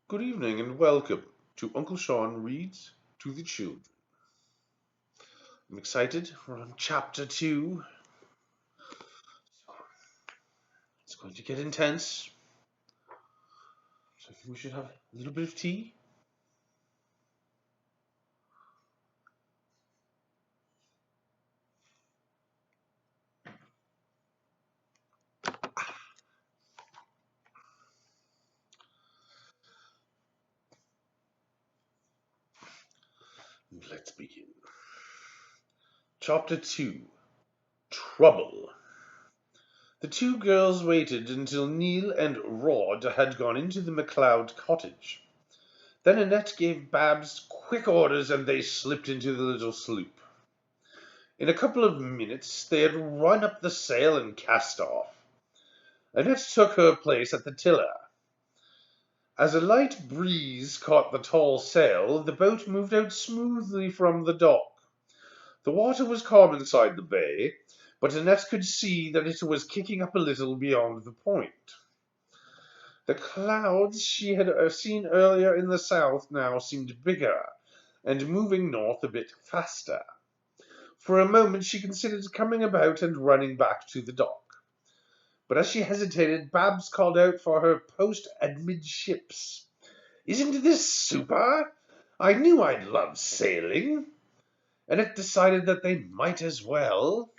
Good evening and welcome to Uncle Sean Reads to the Children. I'm excited. We're on chapter 2. It's going to get intense. So I think we should have a little bit of tea. Let's begin. Chapter 2. Trouble. The two girls waited until Neil and Rod had gone into the McLeod cottage. Then Annette gave Babs quick orders and they slipped into the little sloop. In a couple of minutes they had run up the sail and cast off. Annette took her place at the tiller. As a light breeze caught the tall sail, the boat moved out smoothly from the dock. The water was calm inside the bay, but Annette could see that it was kicking up a little beyond the point. The clouds she had seen earlier in the south now seemed bigger, and moving north a bit faster. For a moment she considered coming about and running back to the dock. But as she hesitated, Babs called out for her post amidships. "Isn't this super? I knew I'd love sailing." And it decided that they might as well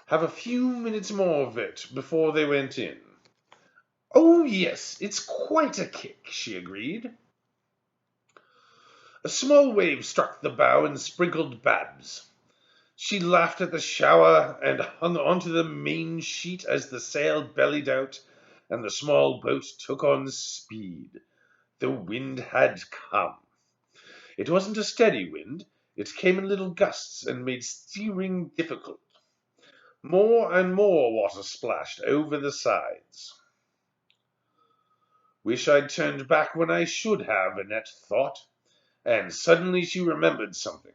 have a few minutes more of it before they went in. "Oh, yes, it's quite a kick," she agreed. A small wave struck the bow and sprinkled Babs. She laughed at the shower and hung onto the main sheet as the sail bellied out and the small boat took on speed. The wind had come. It wasn't a steady wind. It came in little gusts and made steering difficult. More and more water splashed over the sides. "Wish I'd turned back when I should have," Annette thought, and suddenly she remembered something.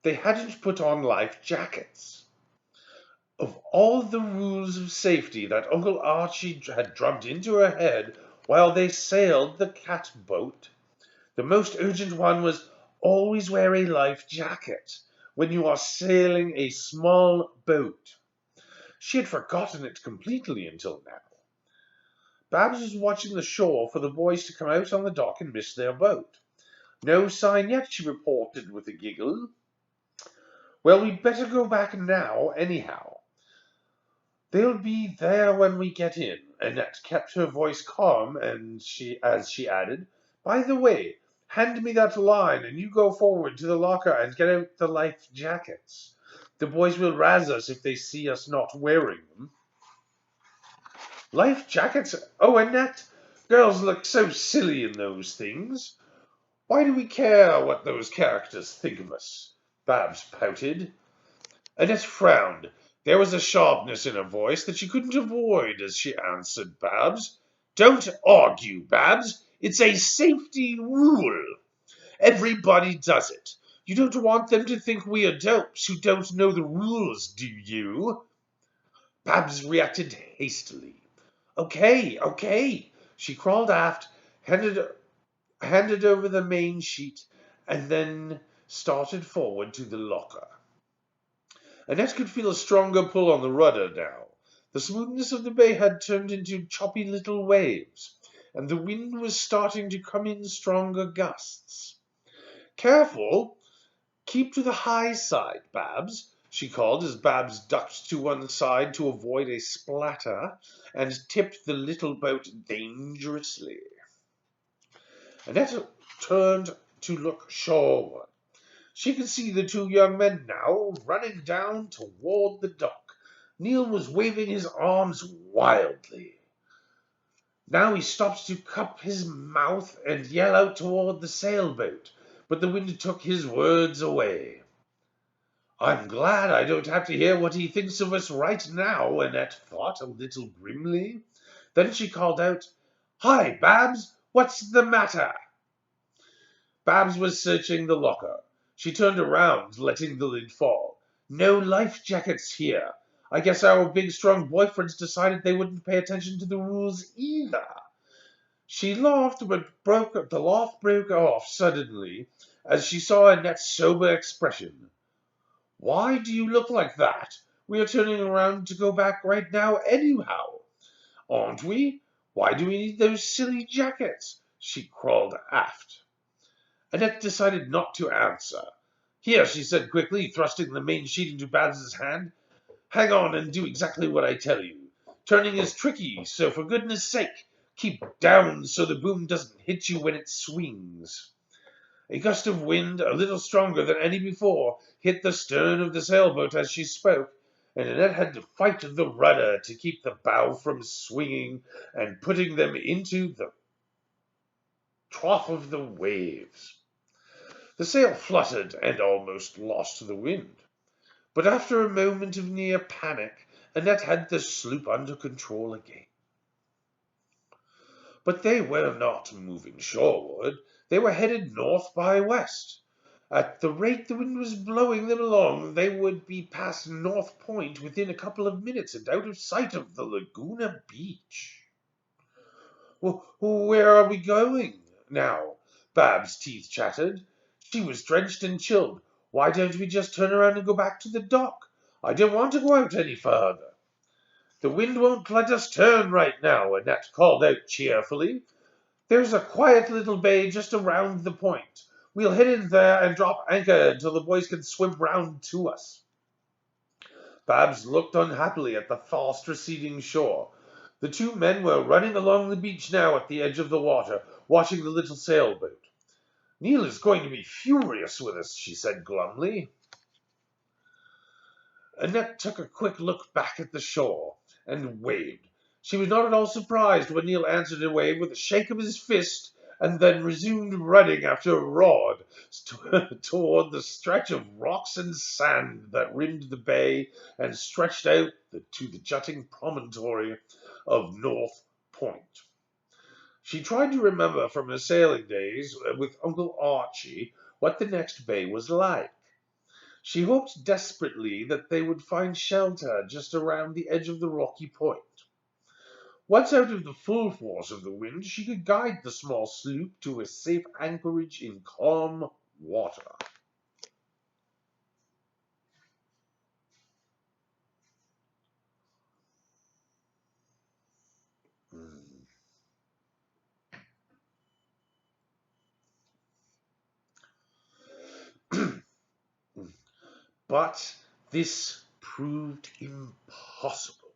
They hadn't put on life jackets. Of all the rules of safety that Uncle Archie had drummed into her head while they sailed the catboat, the most urgent one was always wear a life jacket when you are sailing a small boat. She had forgotten it completely until now. Babs was watching the shore for the boys to come out on the dock and miss their boat. "No sign yet," she reported with a giggle. "Well, we'd better go back now, anyhow. They'll be there when we get in." Annette kept her voice calm as she added, "By the way, hand me that line and you go forward to the locker and get out the life jackets. The boys will razz us if they see us not wearing them." "Life jackets? Oh, Annette, girls look so silly in those things. Why do we care what those characters think of us?" Babs pouted. Annette frowned. There was a sharpness in her voice that she couldn't avoid as she answered Babs. "Don't argue, Babs. It's a safety rule. Everybody does it. You don't want them to think we are dopes who don't know the rules, do you?" Babs reacted hastily. "Okay, okay." She crawled aft, handed over the main sheet, and then started forward to the locker. Annette could feel a stronger pull on the rudder now. The smoothness of the bay had turned into choppy little waves, and the wind was starting to come in stronger gusts. "Careful! Keep to the high side, Babs," she called as Babs ducked to one side to avoid a splatter and tipped the little boat dangerously. Annette turned to look shoreward. She could see the two young men now running down toward the dock. Neil was waving his arms wildly. Now he stopped to cup his mouth and yell out toward the sailboat, but the wind took his words away. "I'm glad I don't have to hear what he thinks of us right now," Annette thought a little grimly. Then she called out, "Hi, Babs, what's the matter?" Babs was searching the locker. She turned around, letting the lid fall. "No life jackets here. I guess our big strong boyfriends decided they wouldn't pay attention to the rules either." She laughed, but the laugh broke off suddenly as she saw Annette's sober expression. "Why do you look like that? We are turning around to go back right now anyhow, aren't we? Why do we need those silly jackets?" She crawled aft. Annette decided not to answer. "Here," she said quickly, thrusting the main sheet into Babs's hand. "Hang on and do exactly what I tell you. Turning is tricky, so for goodness sake, keep down so the boom doesn't hit you when it swings." A gust of wind, a little stronger than any before, hit the stern of the sailboat as she spoke, and Annette had to fight the rudder to keep the bow from swinging and putting them into the trough of the waves. The sail fluttered and almost lost the wind, but after a moment of near panic, Annette had the sloop under control again. But they were not moving shoreward. They were headed north by west. At the rate the wind was blowing them along, they would be past North Point within a couple of minutes and out of sight of the Laguna Beach. "Where are we going now?" Bab's teeth chattered. She was drenched and chilled. "Why don't we just turn around and go back to the dock? I don't want to go out any further." "The wind won't let us turn right now," Annette called out cheerfully. "There's a quiet little bay just around the point. We'll head in there and drop anchor until the boys can swim round to us." Babs looked unhappily at the fast receding shore. The two men were running along the beach now at the edge of the water, watching the little sailboat. "Neil is going to be furious with us," she said glumly. Annette took a quick look back at the shore and waved. She was not at all surprised when Neil answered her wave with a shake of his fist and then resumed running after Rod toward the stretch of rocks and sand that rimmed the bay and stretched out to the jutting promontory of North Point. She tried to remember from her sailing days with Uncle Archie what the next bay was like. She hoped desperately that they would find shelter just around the edge of the rocky point. Once out of the full force of the wind, she could guide the small sloop to a safe anchorage in calm water. But this proved impossible.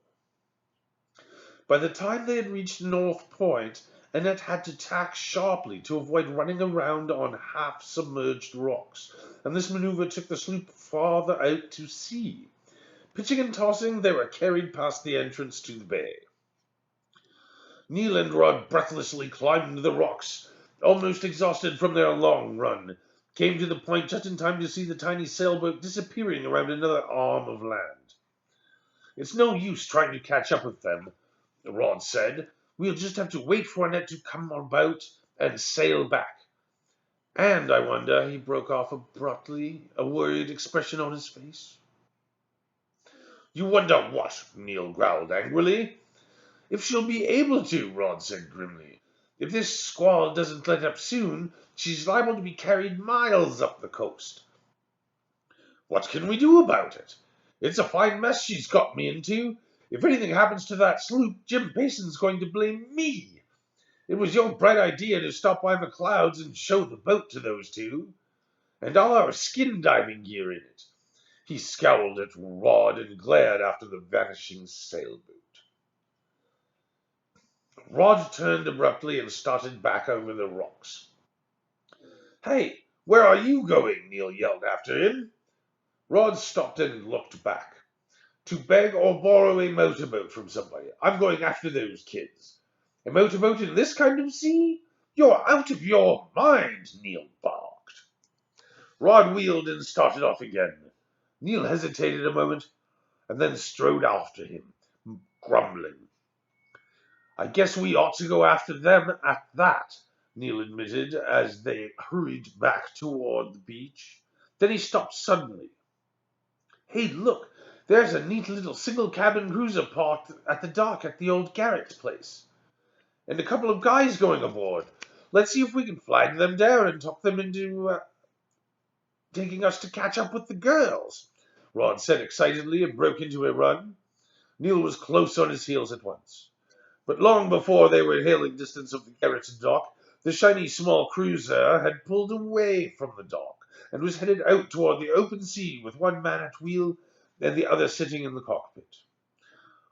By the time they had reached North Point, Annette had to tack sharply to avoid running around on half-submerged rocks, and this maneuver took the sloop farther out to sea. Pitching and tossing, they were carried past the entrance to the bay. Neil and Rod breathlessly climbed the rocks, almost exhausted from their long run, came to the point just in time to see the tiny sailboat disappearing around another arm of land. "It's no use trying to catch up with them," Rod said. "We'll just have to wait for Annette to come about and sail back. And I wonder," he broke off abruptly, a worried expression on his face. "You wonder what?" Neil growled angrily. "If she'll be able to," Rod said grimly. "If this squall doesn't let up soon, she's liable to be carried miles up the coast." "What can we do about it? It's a fine mess she's got me into. If anything happens to that sloop, Jim Payson's going to blame me. It was your bright idea to stop by McLeod's and show the boat to those two. And all our skin diving gear in it." He scowled at Rod and glared after the vanishing sailboat. Rod turned abruptly and started back over the rocks. "Hey, where are you going?" Neil yelled after him. Rod stopped and looked back. "To beg or borrow a motorboat from somebody. I'm going after those kids." "A motorboat in this kind of sea? You're out of your mind," Neil barked. Rod wheeled and started off again. Neil hesitated a moment and then strode after him, grumbling. "I guess we ought to go after them at that," Neil admitted as they hurried back toward the beach. Then he stopped suddenly. "Hey, look, there's a neat little single cabin cruiser parked at the dock at the old Garrett place." and a couple of guys going aboard. Let's see if we can flag them down and talk them into taking us to catch up with the girls," Rod said excitedly and broke into a run. Neil was close on his heels at once. But long before they were hailing distance of the Garrett dock, the shiny small cruiser had pulled away from the dock and was headed out toward the open sea with one man at wheel and the other sitting in the cockpit.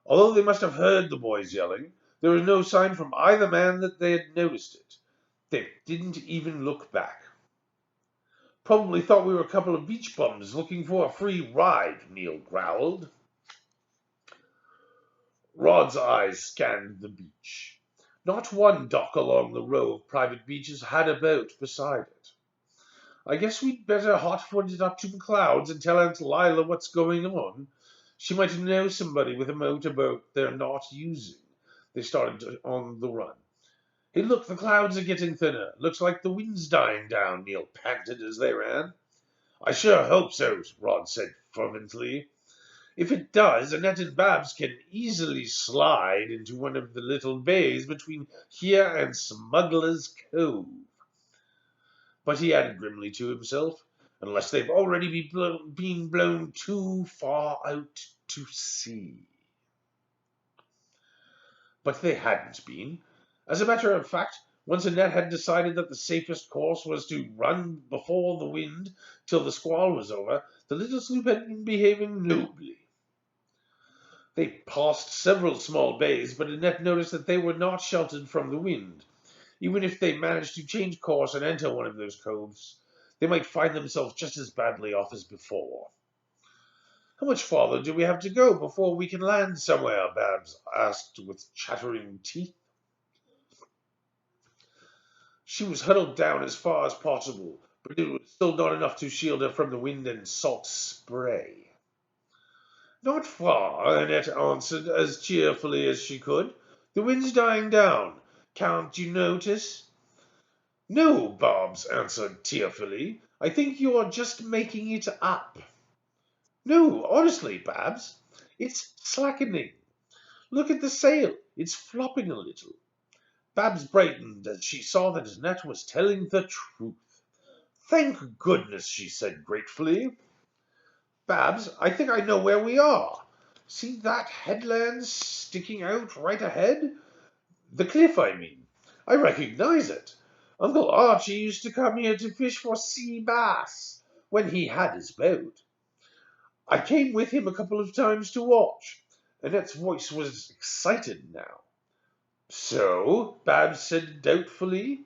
Although they must have heard the boys yelling, there was no sign from either man that they had noticed it. They didn't even look back. "Probably thought we were a couple of beach bums looking for a free ride," Neil growled. Rod's eyes scanned the beach. Not one dock along the row of private beaches had a boat beside it. "I guess we'd better hot-foot it up to McLeod's and tell Aunt Lila what's going on. She might know somebody with a motorboat they're not using." They started on the run. "Hey, look, the clouds are getting thinner. Looks like the wind's dying down," Neil panted as they ran. "I sure hope so," Rod said fervently. "If it does, Annette and Babs can easily slide into one of the little bays between here and Smuggler's Cove." But he added grimly to himself, "Unless they've already been blown too far out to sea." But they hadn't been. As a matter of fact, once Annette had decided that the safest course was to run before the wind till the squall was over, the little sloop had been behaving nobly. They passed several small bays, but Annette noticed that they were not sheltered from the wind. Even if they managed to change course and enter one of those coves, they might find themselves just as badly off as before. "How much farther do we have to go before we can land somewhere?" Babs asked with chattering teeth. She was huddled down as far as possible, but it was still not enough to shield her from the wind and salt spray. "Not far," Annette answered as cheerfully as she could. "The wind's dying down. Can't you notice?" "No," Babs answered tearfully. "I think you're just making it up." "No, honestly, Babs, it's slackening. Look at the sail. It's flopping a little." Babs brightened as she saw that Annette was telling the truth. "Thank goodness," she said gratefully. "Babs, I think I know where we are. See that headland sticking out right ahead? The cliff, I mean. I recognize it. Uncle Archie used to come here to fish for sea bass when he had his boat. I came with him a couple of times to watch." Annette's voice was excited now. "So?" Babs said doubtfully.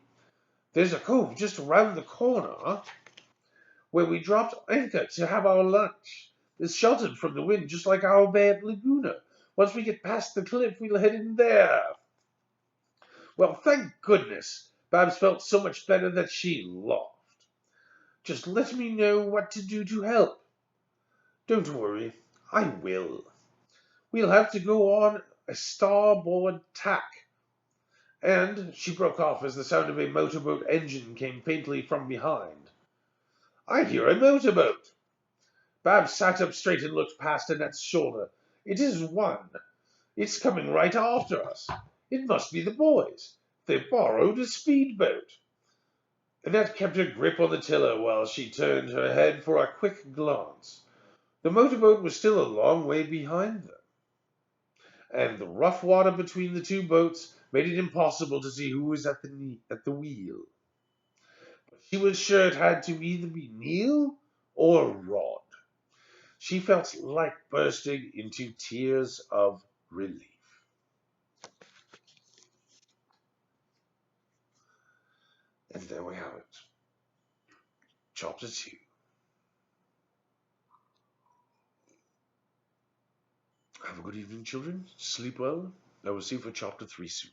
"There's a cove just around the corner where we dropped anchor to have our lunch. It's sheltered from the wind, just like our bay at Laguna. Once we get past the cliff, we'll head in there." Well, thank goodness. Babs felt so much better that she laughed. "Just let me know what to do to help." "Don't worry, I will. We'll have to go on a starboard tack." And she broke off as the sound of a motorboat engine came faintly from behind. "I hear a motorboat." Babs sat up straight and looked past Annette's shoulder. "It is one. It's coming right after us. It must be the boys. They've borrowed a speedboat." Annette kept her grip on the tiller while she turned her head for a quick glance. The motorboat was still a long way behind them, and the rough water between the two boats made it impossible to see who was at the wheel. But she was sure it had to either be Neil or Rod. She felt like bursting into tears of relief. And there we have it. Chapter 2. Have a good evening, children. Sleep well. I will see you for Chapter 3 soon.